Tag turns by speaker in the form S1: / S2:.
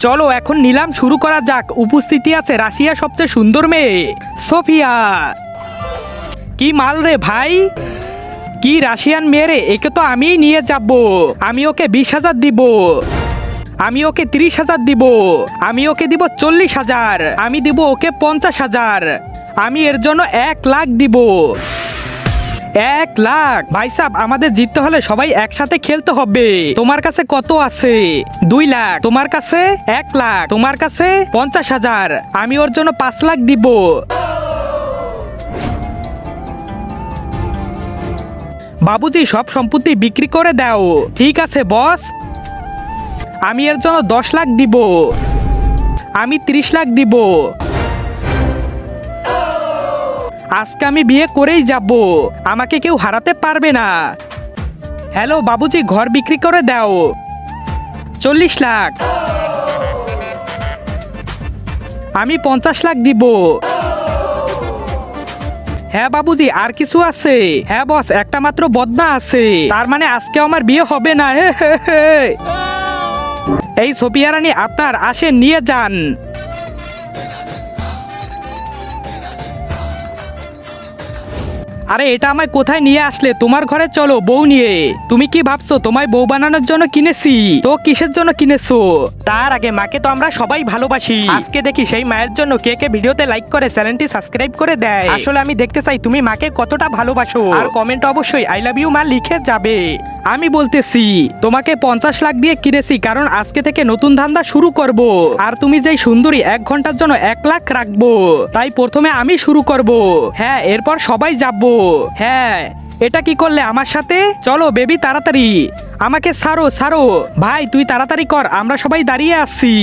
S1: চলো এখন নিলাম শুরু করা যাক। উপস্থিতি আছে রাশিয়ার সবচেয়ে সুন্দর মেয়ে সোফিয়া। কি মাল রে ভাই, কি রাশিয়ান মেয়ে রে, একে তো আমিই নিয়ে যাব। আমি ওকে 20,000 দিব, আমি ওকে 30,000 দিব, আমি ওকে দিব 40,000, আমি দিব ওকে 50,000, আমি এর জন্য 1 লাখ দিব। 1 লাখ? ভাই সাহেব, আমাদের জিততে হলে সবাই একসাথে খেলতে হবে। তোমার কাছে কত আছে? 2 লাখ। তোমার কাছে 1 লাখ। তোমার কাছে 50,000, আমি ওর জন্য 5 লাখ দিব। বাবুজি, সব সম্পত্তি বিক্রি করে দাও। ঠিক আছে বস, আমি এর জন্য 10 লাখ দিব, আমি 30 লাখ দিব। আজকে আমি বিয়ে করেই যাব, আমাকে কেউ হারাতে পারবে না। হ্যালো বাবুজি, ঘর বিক্রি করে দাও। 40 লাখ, আমি 50 লাখ দিব। হ্যাঁ বাবুজি, আর কিছু আছে? হ্যাঁ বস, একটা মাত্র বদনা আছে, তার মানে আজকে আমার বিয়ে হবে না। এই সোফিয়া রানী, আপনার আসেন, নিয়ে যান। আরে এটা আমায় কোথায় নিয়ে আসলে? তোমার ঘরে চলো বউ নিয়ে। তুমি কি ভাবছো তোমায় বউ বানানোর জন্য কিনেছি? তো কিসের জন্য কিনেছো? তার আগে মাকে তো আমরা সবাই ভালোবাসি। আজকে দেখি সেই মায়ের জন্য কে কে ভিডিওতে লাইক করে চ্যানেলটি সাবস্ক্রাইব করে দেয়। আসলে আমি দেখতে চাই তুমি মাকে কতটা ভালোবাসো। আর কমেন্ট অবশ্যই আই লাভ ইউ মা লিখে যাবে। আমি বলতেছি তোমাকে 50 লাখ দিয়ে কিনেছি, কারণ আজকে থেকে নতুন ধান্দা শুরু করব। আর তুমি যেই সুন্দরী, 1 ঘন্টার জন্য 1 লাখ রাখবো। তাই প্রথমে আমি শুরু করব। হ্যাঁ, এরপর সবাই যাবো। হ্যাঁ, এটা কি করলে আমার সাথে? চলো বেবি, তাড়াতাড়ি আমাকে ছাড়ো ছাড়ো। ভাই তুই তাড়াতাড়ি কর, আমরা সবাই দাঁড়িয়ে আছি।